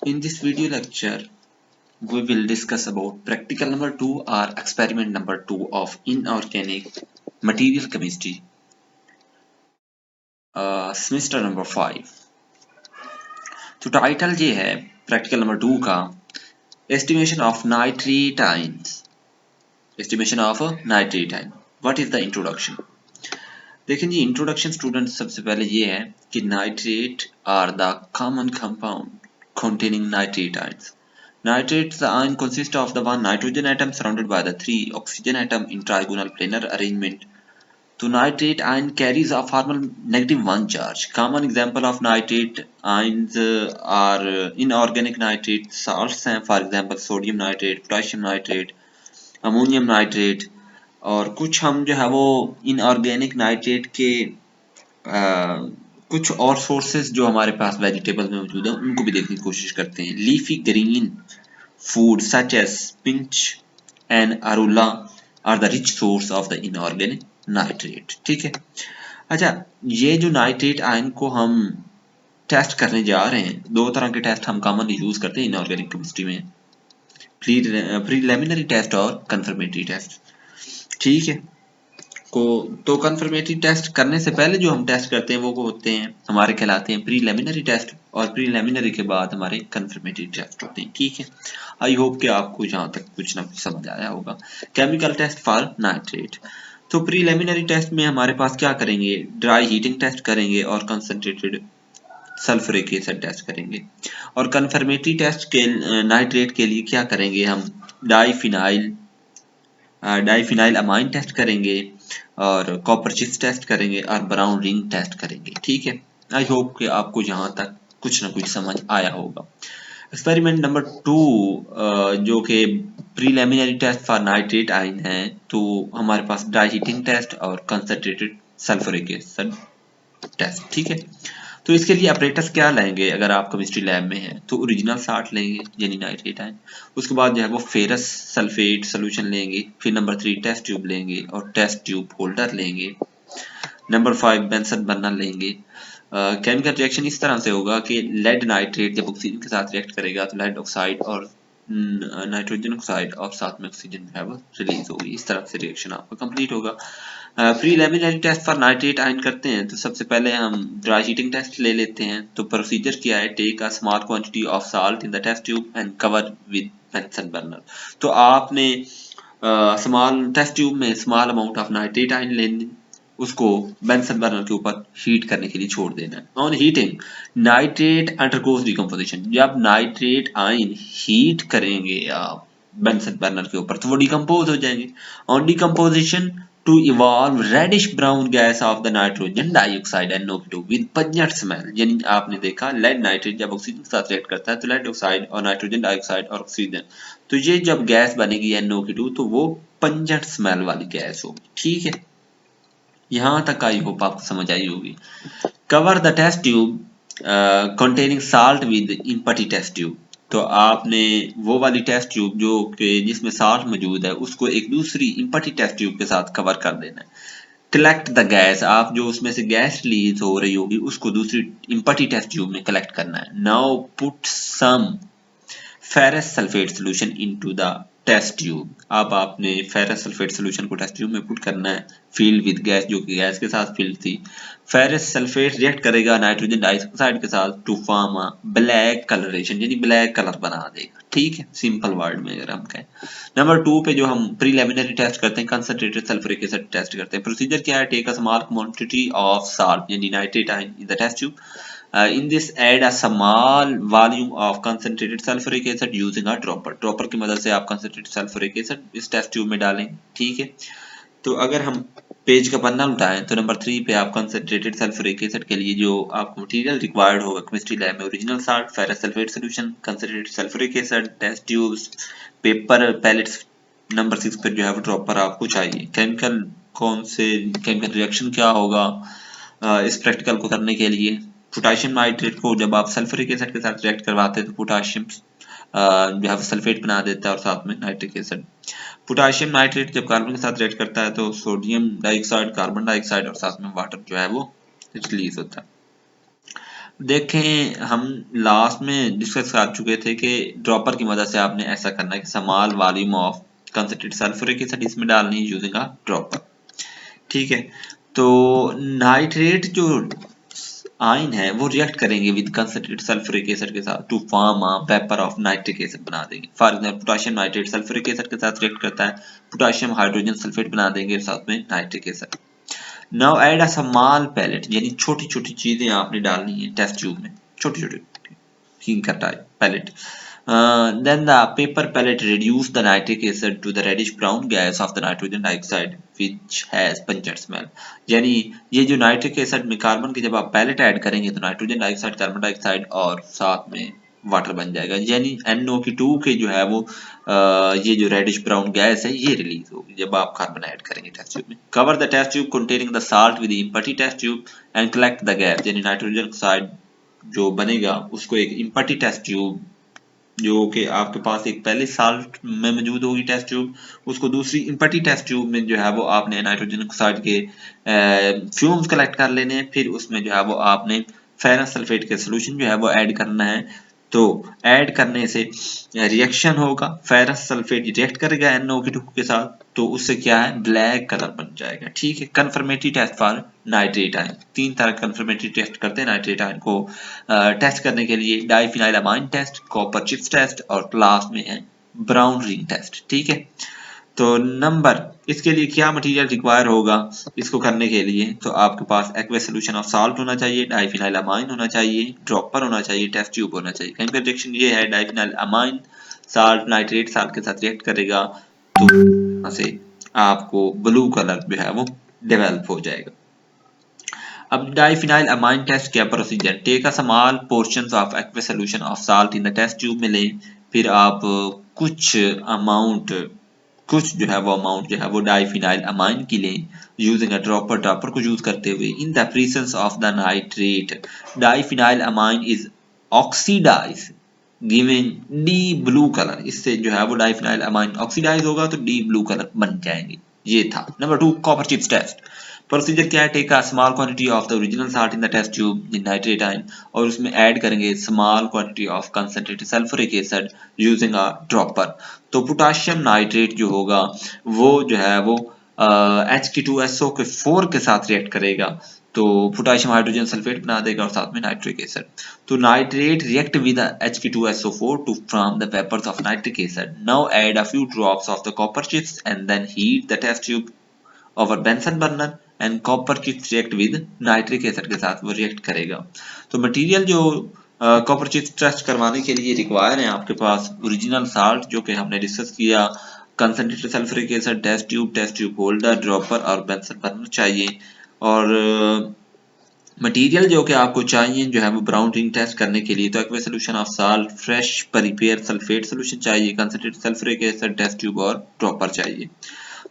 In this video lecture, we will discuss about practical number 2 or experiment number 2 of inorganic material chemistry, semester number 5. तो title ये है practical number 2 का estimation of nitrate ions. Estimation of nitrate ion. What is the introduction? देखें जी, introduction student सबसे पहले ये है कि nitrate are the common compound containing nitrate ions. Nitrates ion consist of the one nitrogen atom surrounded by the three oxygen atom in trigonal planar arrangement. So nitrate ion carries a formal -1 charge. Common example of nitrate ions are inorganic nitrate salts, for example sodium nitrate, potassium nitrate, ammonium nitrate. और कुछ हम जो है वो inorganic nitrate के कुछ और sources जो हमारे पास वेजिटेबल में मौजूद है उनको भी देखने की कोशिश करते हैं। Leafy green food such as spinach and अरुला are the rich source of the inorganic nitrate. ठीक है। अच्छा, ये जो नाइट्रेट आयन को हम टेस्ट करने जा रहे हैं, दो तरह के टेस्ट हम कॉमनली यूज करते हैं इनऑर्गेनिक केमिस्ट्री में, प्रीलिमिनरी टेस्ट और कंफर्मेटरी टेस्ट। ठीक है। को तो कंफर्मेटरी टेस्ट करने से पहले जो हम टेस्ट करते हैं वो होते हैं हमारे कहलाते हैं प्रीलिमिनरी टेस्ट, और प्रीलिमिनरी के बाद हमारे कंफर्मेटरी टेस्ट होते हैं। ठीक है। आई होप कि आपको यहाँ तक कुछ ना कुछ समझ आया होगा। Chemical test for nitrate. तो प्रीलिमिनरी टेस्ट में हमारे पास क्या करेंगे, ड्राई हीटिंग टेस्ट करेंगे और कंसंट्रेटेड सल्फ्यूरिक एसिड टेस्ट करेंगे। और कंफर्मेटरी टेस्ट के नाइट्रेट के लिए क्या करेंगे, हम डाइफिनाइल अमाइन टेस्ट करेंगे और कॉपर चिप्स टेस्ट करेंगे और ब्राउन रिंग टेस्ट करेंगे। ठीक है। आई होप कि आपको यहाँ तक कुछ ना कुछ समझ आया होगा। एक्सपेरिमेंट नंबर 2 जो कि preliminary test for nitrate ion है, तो हमारे पास ड्राई हीटिंग टेस्ट और कंसंट्रेटेड सल्फ्यूरिक एसिड टेस्ट। ठीक है। तो इसके लिए अपरेटस क्या लेंगे, अगर आप केमिस्ट्री लैब में हैं तो ओरिजिनल साल्ट लेंगे यानी नाइट्रेट आयन, उसके बाद जो है वो फेरस सल्फेट सोल्यूशन लेंगे, फिर नंबर 3 टेस्ट ट्यूब लेंगे और टेस्ट ट्यूब होल्डर लेंगे, नंबर 5 बेंसन बर्नर लेंगे। केमिकल रिएक्शन इस तरह से होगा कि लेड नाइट्रेट जब ऑक्सीजन के साथ रिएक्ट करेगा तो लेड ऑक्साइड और नाइट्रोजन ऑक्साइड और साथ में ऑक्सीजन है वो रिलीज होगी। इस तरह से रिएक्शन आपका कंप्लीट होगा। Preliminary test for nitrate ion करते हैं तो सबसे पहले हम ड्राई हीटिंग टेस्ट ले लेते हैं। तो प्रोसीजर क्या है, take a small quantity of salt in the test tube and cover with Bunsen burner. तो आपने स्मॉल टेस्ट ट्यूब में small amount of nitrate ion लेने, उसको बेंसन बर्नर के ऊपर हीट करने के लिए छोड़ देना है। On heating nitrate undergoes decomposition. जब नाइट्रेट आयन हीट करेंगे आप बेंसन बर्नर के ऊपर तो वो डिकम्पोज हो जाएंगे। On decomposition to evolve reddish brown gas of the nitrogen dioxide NO2 with pungent smell. यानी आपने देखा लेड नाइट्रेट जब ऑक्सीजन के साथ रिएक्ट करता है तो लेड ऑक्साइड और नाइट्रोजन डाइऑक्साइड और ऑक्सीजन, तो ये जब गैस बनेगी NO2 तो वो पंजेंट स्मेल वाली गैस होगी। ठीक है। यहाँ तक आई होप आपको समझ आई होगी। Cover the test tube containing salt with empty test tube. तो आपने वो वाली टेस्ट ट्यूब जो कि जिसमें साल्ट मौजूद है उसको एक दूसरी इम्पटी टेस्ट ट्यूब के साथ कवर कर देना है। Collect the gas. आप जो उसमें से गैस रिलीज हो रही होगी उसको दूसरी इम्पटी टेस्ट ट्यूब में कलेक्ट करना है। Now put some ferrous sulphate solution into the test tube. अब आपने फेरस सल्फेट सोल्यूशन को टेस्ट ट्यूब में पुट करना है, फील्ड विद गैस, जो कि गैस के साथ फील्ड थी। फेरस सल्फेट रिएक्ट करेगा नाइट्रोजन डाइऑक्साइड के साथ to form a black colouration, यानी ब्लैक कलर बना देगा। ठीक है, सिंपल वर्ड में अगर हम कहें। नंबर 2 पे जो हम प्रीलिमिनरी टेस्ट करते हैं कंसंट्रेटेड सल्फ्यूरिक एसिड टेस्ट करते हैं। प्रोसीजर क्या है, take a small quantity of salt यानी nitrate ion in the test tube. In this add a small volume of concentrated sulfuric acid using a dropper। Dropper की मदद से आप concentrated sulfuric acid इस टेस्ट ट्यूब में डालेंगे। ठीक है। तो अगर हम पेज का पन्ना उठाएं तो नंबर 3 पे आप कंसंट्रेटेड सल्फ्यूरिक एसिड के लिए जो आपको मटेरियल रिक्वायर्ड होगा केमिस्ट्री लैब में, original salt, ferrous sulphate solution, concentrated sulphuric acid, test tubes, paper pellets. Number 6 पे जो है वो ड्रॉपर आपको चाहिए। केमिकल कौन से केमिकल रिएक्शन क्या होगा इस प्रैक्टिकल को करने के लिए, पोटाशियम नाइट्रेट को जब आप सल्फ्यूरिक एसिड के साथ रिएक्ट करवाते हैं तो पोटाशियम जो है सल्फेट बना देता है और साथ में नाइट्रिक एसिड। पोटाशियम नाइट्रेट जब कार्बन के साथ रिएक्ट करता है तो सोडियम डाइऑक्साइड, कार्बन डाइऑक्साइड और साथ में वाटर जो है वो रिलीज होता है। देखें हम लास्ट में डिस्कस कर चुके थे कि ड्रॉपर की मदद से आपने ऐसा करना है कि small volume of concentrated sulphuric acid इसमें डालनी है यूजिंग अ ड्रॉपर। ठीक है, तो नाइट्रेट जो आयन है वो रिएक्ट करेंगे विद कंसंट्रेटेड सल्फ्यूरिक एसिड के साथ to form a vapour of nitric acid बना देंगे। For example potassium nitrate sulphuric acid के साथ रिएक्ट करता है, पोटेशियम हाइड्रोजन सल्फेट बना देंगे साथ में nitric acid. Now add a small pellet, यानी छोटी छोटी चीजें आपने डालनी है टेस्ट ट्यूब में, छोटी छोटी हींग का type pellet. Then the paper pellet reduce the nitric acid to the reddish brown gas of the nitrogen dioxide which has pungent smell। यानी ये जो नाइट्रिक एसिड में कार्बन की जब आप पैलेट ऐड करेंगे तो नाइट्रोजन डाइऑक्साइड, कार्बन डाइऑक्साइड और साथ में वाटर बन जाएगा, यानी NO2 के जो है वो ये जो रेडिश ब्राउन गैस है ये रिलीज होगी जब आप कार्बन ऐड करेंगे टेस्ट ट्यूब में। Cover the test tube containing the salt with empty test tube and collect the gas, यानी नाइट्रोजन ऑक्साइड जो बनेगा उसको एक इम्पटी टेस्ट ट्यूब जो कि आपके पास एक पहले साल्ट में मौजूद होगी टेस्ट ट्यूब, उसको दूसरी इम्पटी टेस्ट ट्यूब में जो है वो आपने नाइट्रोजन ऑक्साइड के फ्यूम्स कलेक्ट कर लेने हैं, फिर उसमें जो है वो आपने फेरस सल्फेट के सोल्यूशन जो है वो ऐड करना है। तो ऐड करने से रिएक्शन होगा, फेरस सल्फेट रिएक्ट करेगा NO2 के साथ, तो उससे क्या है ब्लैक कलर बन जाएगा। ठीक है, confirmatory test for nitrate ion, तीन तरह कंफर्मेटरी टेस्ट करते हैं नाइट्रेट आयन को टेस्ट करने के लिए, डाइफिनाइलामाइन टेस्ट, कॉपर चिप्स टेस्ट और लास्ट में है ब्राउन रिंग टेस्ट। ठीक है, तो नंबर इसके लिए क्या मटेरियल रिक्वायर होगा इसको करने के लिए, तो आपके पास एक्वस सॉल्यूशन ऑफ साल्ट होना चाहिए, डाइफिनाइलामाइन होना चाहिए, ड्रॉपर होना चाहिए, टेस्ट ट्यूब होना चाहिए। कहीं पर रिएक्शन ये है डाइफिनाइलामाइन साल्ट नाइट्रेट साल्ट के साथ रिएक्ट करेगा तो यहाँ से आपको ब्लू कलर जो है वो डेवलप हो जाएगा। अब डाइफिनाइल अमाइन टेस्ट क्या procedure, take a small portions of aqueous solution of salt in the test tube में लें, फिर आप कुछ अमाउंट कुछ जो है वो अमाउंट जो है वो डाइफिनाइल अमाइन की लें यूजिंग अ ड्रॉपर, ड्रॉपर को यूज करते हुए in the presence of the nitrate diphenyl amine is oxidise giving the blue colour, इससे जो है वो डाइफिनाइल अमाइन ऑक्सीडाइज होगा तो डी ब्लू कलर बन जाएंगे। ये था number 2 copper chips test. Procedure क्या है, take a small quantity of the original salt in the test tube in nitrate ion, और उसमें ऐड करेंगे small quantity of concentrated sulphuric acid using a dropper. तो पोटेशियम नाइट्रेट जो होगा वो जो है वो H2SO के 4 के साथ रिएक्ट करेगा तो पोटेशियम हाइड्रोजन सल्फेट बना देगा और साथ में नाइट्रिक एसिड। तो nitrate react with H2SO4 to form the vapors of nitric acid. Now add a few drops of the copper chips and then heat the test tube over Bunsen burner and copper chips react with nitric acid के साथ वो react करेगा। तो material जो copper chips test करवाने के लिए require है आपके पास ओरिजिनल साल्ट जो कि हमने डिस्कस किया, concentrated sulphuric acid, test tube holder, dropper और बेंसन बर्नर चाहिए। और मटेरियल जो कि आपको चाहिए जो है वो ब्राउन रिंग टेस्ट करने के लिए, तो aqueous solution of salt, fresh prepare sulphate solution चाहिए, concentrated sulphuric acid, test tube और ड्रॉपर चाहिए।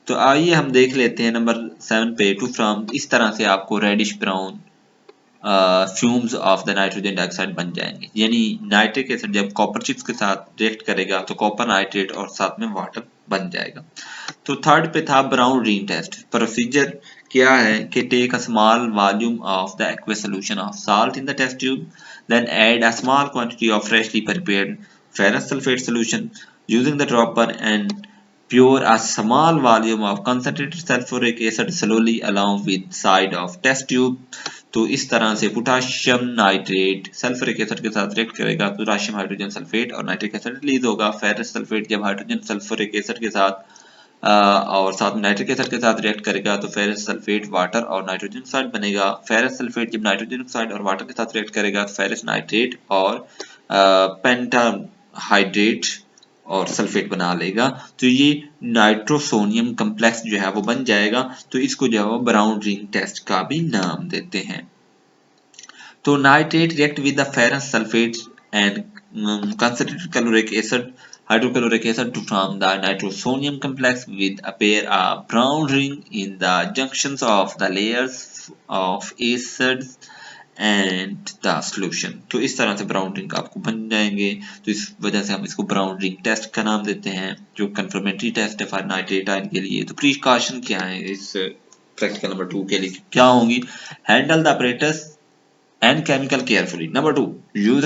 तो आइए हम देख लेते हैं नंबर 7 पे टू फ्रॉम, इस तरह से आपको reddish brown fumes of the nitrogen dioxide बन जाएंगे, यानी नाइट्रिक एसिड जब कॉपर चिप्स के साथ रिएक्ट करेगा तो कॉपर नाइट्रेट और साथ में वाटर बन जाएगा। तो थर्ड पे था ब्राउन रिंग टेस्ट। प्रोसीजर क्या है कि take a small volume of the aqueous solution of salt in the test tube, then add a small quantity of freshly prepared ferrous sulphate solution using the dropper and pour a small volume of concentrated sulfuric acid slowly along with side of test tube। तो इस तरह से potassium nitrate sulphuric acid के साथ react करेगा, potassium hydrogen sulphate और nitric acid release होगा। Ferrous sulphate जब हाइड्रोजन सल्फ्यूरिक एसिड के साथ और साथ में नाइट्रिक एसिड के साथ रिएक्ट करेगा तो फेरस सल्फेट वाटर और नाइट्रोजन ऑक्साइड बनेगा। फेरस सल्फेट जब नाइट्रोजन ऑक्साइड और वाटर के साथ रिएक्ट करेगा तो फेरस नाइट्रेट और पेंटाहाइड्रेट और सल्फेट बना लेगा, तो ये नाइट्रोसोनियम कम्प्लेक्स जो है वो बन जाएगा। तो इसको जो है वो ब्राउन रिंग टेस्ट का भी नाम देते हैं। तो nitrate react with the ferrous sulphate and concentrated caloric acid, hydrochloric acid to form the nitrosonium complex with appear a brown ring in the junctions of the layers of acids and the solution. तो इस तरह से brown ring आपको बन जाएंगे, तो इस वजह से हम इसको ब्राउन रिंग टेस्ट का नाम देते हैं जो कंफर्मेटरी टेस्ट है फॉर नाइट्रेट आयन के लिए। तो प्रिकॉशन क्या है इस प्रैक्टिकल नंबर 2 के लिए क्या होंगी, handle the apparatus and chemical carefully. Number 2, using